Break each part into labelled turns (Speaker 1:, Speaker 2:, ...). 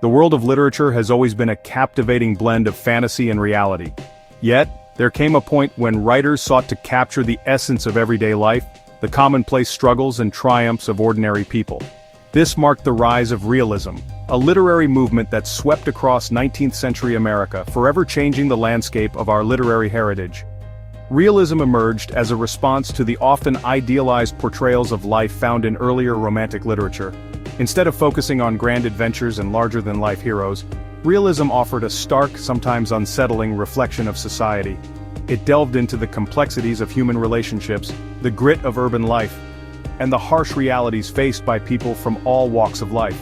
Speaker 1: The world of literature has always been a captivating blend of fantasy and reality. Yet, there came a point when writers sought to capture the essence of everyday life, the commonplace struggles and triumphs of ordinary people. This marked the rise of realism, a literary movement that swept across 19th-century America, forever changing the landscape of our literary heritage. Realism emerged as a response to the often idealized portrayals of life found in earlier romantic literature. Instead of focusing on grand adventures and larger-than-life heroes, realism offered a stark, sometimes unsettling reflection of society. It delved into the complexities of human relationships, the grit of urban life, and the harsh realities faced by people from all walks of life.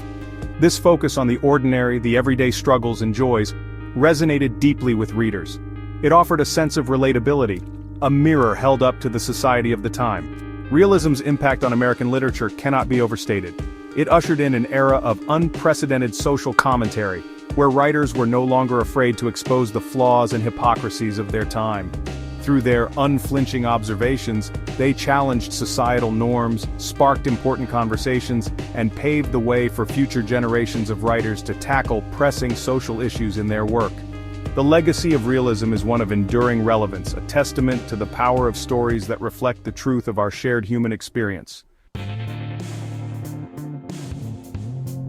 Speaker 1: This focus on the ordinary, the everyday struggles and joys, resonated deeply with readers. It offered a sense of relatability, a mirror held up to the society of the time. Realism's impact on American literature cannot be overstated. It ushered in an era of unprecedented social commentary, where writers were no longer afraid to expose the flaws and hypocrisies of their time. Through their unflinching observations, they challenged societal norms, sparked important conversations, and paved the way for future generations of writers to tackle pressing social issues in their work. The legacy of realism is one of enduring relevance, a testament to the power of stories that reflect the truth of our shared human experience.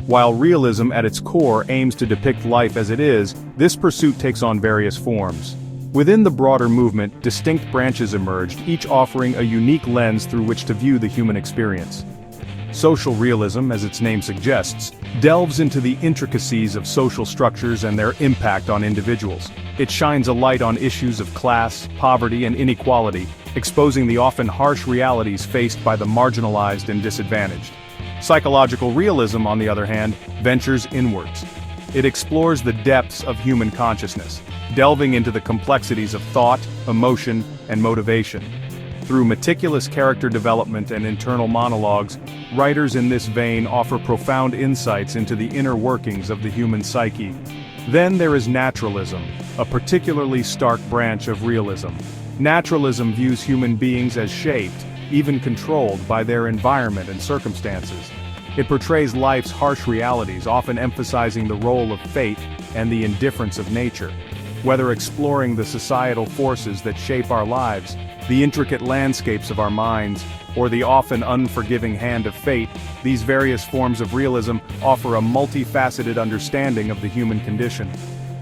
Speaker 1: While realism at its core aims to depict life as it is, this pursuit takes on various forms. Within the broader movement, distinct branches emerged, each offering a unique lens through which to view the human experience. Social realism, as its name suggests, delves into the intricacies of social structures and their impact on individuals. It shines a light on issues of class, poverty, and inequality, exposing the often harsh realities faced by the marginalized and disadvantaged. Psychological realism, on the other hand, ventures inwards. It explores the depths of human consciousness, delving into the complexities of thought, emotion, and motivation. Through meticulous character development and internal monologues, writers in this vein offer profound insights into the inner workings of the human psyche. Then there is naturalism, a particularly stark branch of realism. Naturalism views human beings as shaped, even controlled by their environment and circumstances. It portrays life's harsh realities, often emphasizing the role of fate and the indifference of nature. Whether exploring the societal forces that shape our lives, the intricate landscapes of our minds, or the often unforgiving hand of fate, these various forms of realism offer a multifaceted understanding of the human condition.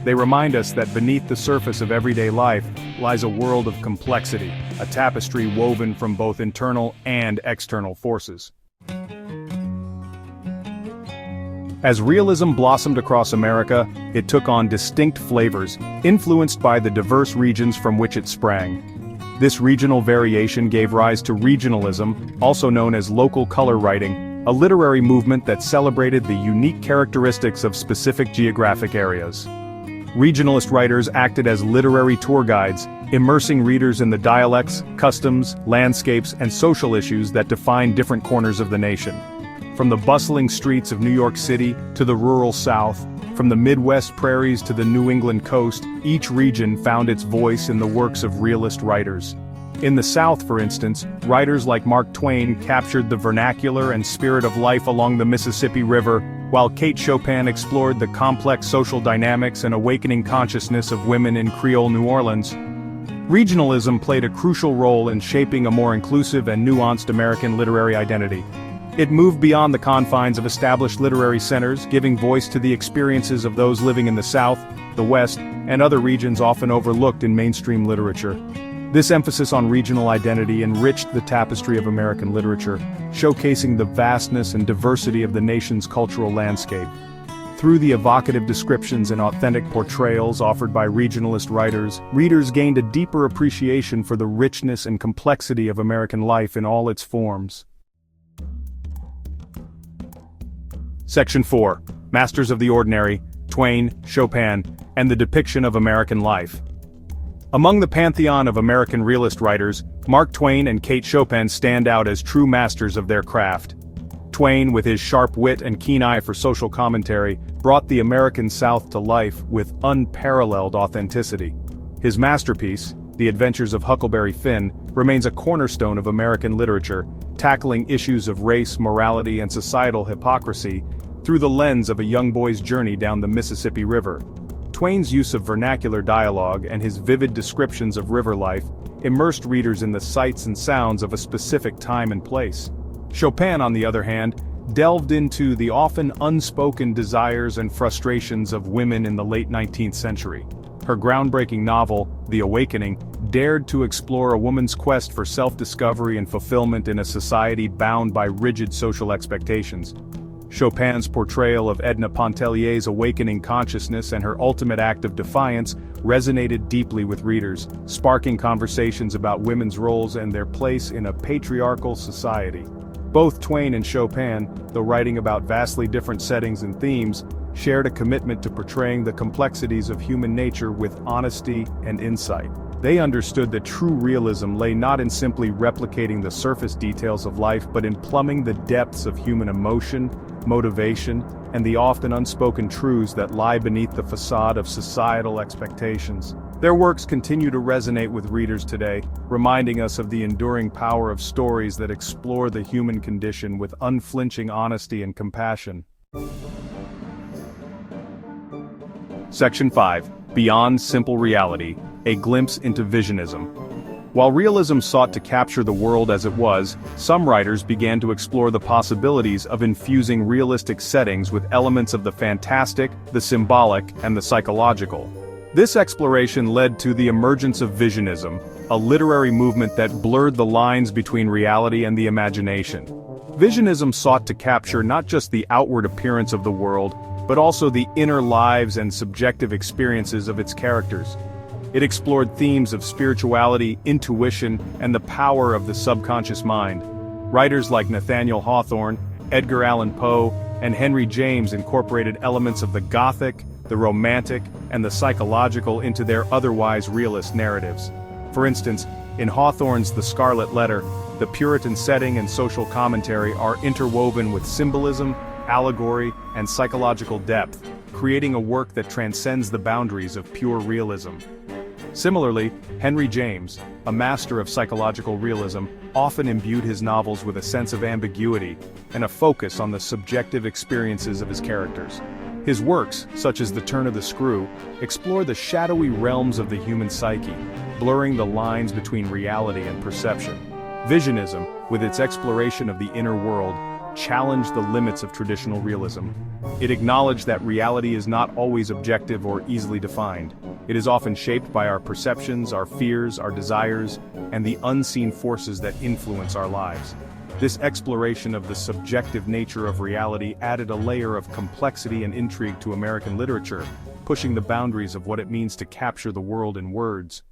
Speaker 1: They remind us that beneath the surface of everyday life lies a world of complexity, a tapestry woven from both internal and external forces. As realism blossomed across America, it took on distinct flavors, influenced by the diverse regions from which it sprang. This regional variation gave rise to regionalism, also known as local color writing, a literary movement that celebrated the unique characteristics of specific geographic areas. Regionalist writers acted as literary tour guides, immersing readers in the dialects, customs, landscapes, and social issues that define different corners of the nation. From the bustling streets of New York City to the rural South, from the Midwest prairies to the New England coast, each region found its voice in the works of realist writers. In the South, for instance, writers like Mark Twain captured the vernacular and spirit of life along the Mississippi River, while Kate Chopin explored the complex social dynamics and awakening consciousness of women in Creole New Orleans. Regionalism played a crucial role in shaping a more inclusive and nuanced American literary identity. It moved beyond the confines of established literary centers, giving voice to the experiences of those living in the South, the West, and other regions often overlooked in mainstream literature. This emphasis on regional identity enriched the tapestry of American literature, showcasing the vastness and diversity of the nation's cultural landscape. Through the evocative descriptions and authentic portrayals offered by regionalist writers, readers gained a deeper appreciation for the richness and complexity of American life in all its forms. Section 4. Masters of the Ordinary, Twain, Chopin, and the Depiction of American Life. Among the pantheon of American realist writers, Mark Twain and Kate Chopin stand out as true masters of their craft. Twain, with his sharp wit and keen eye for social commentary, brought the American South to life with unparalleled authenticity. His masterpiece, The Adventures of Huckleberry Finn, remains a cornerstone of American literature, tackling issues of race, morality, and societal hypocrisy through the lens of a young boy's journey down the Mississippi River. Twain's use of vernacular dialogue and his vivid descriptions of river life immersed readers in the sights and sounds of a specific time and place. Chopin, on the other hand, delved into the often unspoken desires and frustrations of women in the late 19th century. Her groundbreaking novel, The Awakening, dared to explore a woman's quest for self-discovery and fulfillment in a society bound by rigid social expectations. Chopin's portrayal of Edna Pontellier's awakening consciousness and her ultimate act of defiance resonated deeply with readers, sparking conversations about women's roles and their place in a patriarchal society. Both Twain and Chopin, though writing about vastly different settings and themes, shared a commitment to portraying the complexities of human nature with honesty and insight. They understood that true realism lay not in simply replicating the surface details of life but in plumbing the depths of human emotion, motivation, and the often unspoken truths that lie beneath the facade of societal expectations. Their works continue to resonate with readers today, reminding us of the enduring power of stories that explore the human condition with unflinching honesty and compassion. Section 5. Beyond Simple Reality, a Glimpse into Visionism. While realism sought to capture the world as it was, some writers began to explore the possibilities of infusing realistic settings with elements of the fantastic, the symbolic, and the psychological. This exploration led to the emergence of Visionism, a literary movement that blurred the lines between reality and the imagination. Visionism sought to capture not just the outward appearance of the world, but also the inner lives and subjective experiences of its characters. It explored themes of spirituality, intuition, and the power of the subconscious mind. Writers like Nathaniel Hawthorne, Edgar Allan Poe, and Henry James incorporated elements of the Gothic, the Romantic, and the psychological into their otherwise realist narratives. For instance, in Hawthorne's The Scarlet Letter, the Puritan setting and social commentary are interwoven with symbolism, allegory, and psychological depth, creating a work that transcends the boundaries of pure realism. Similarly, Henry James, a master of psychological realism, often imbued his novels with a sense of ambiguity and a focus on the subjective experiences of his characters. His works, such as The Turn of the Screw, explore the shadowy realms of the human psyche, blurring the lines between reality and perception. Visionism, with its exploration of the inner world, challenged the limits of traditional realism. It acknowledged that reality is not always objective or easily defined. It is often shaped by our perceptions, our fears, our desires, and the unseen forces that influence our lives. This exploration of the subjective nature of reality added a layer of complexity and intrigue to American literature, pushing the boundaries of what it means to capture the world in words.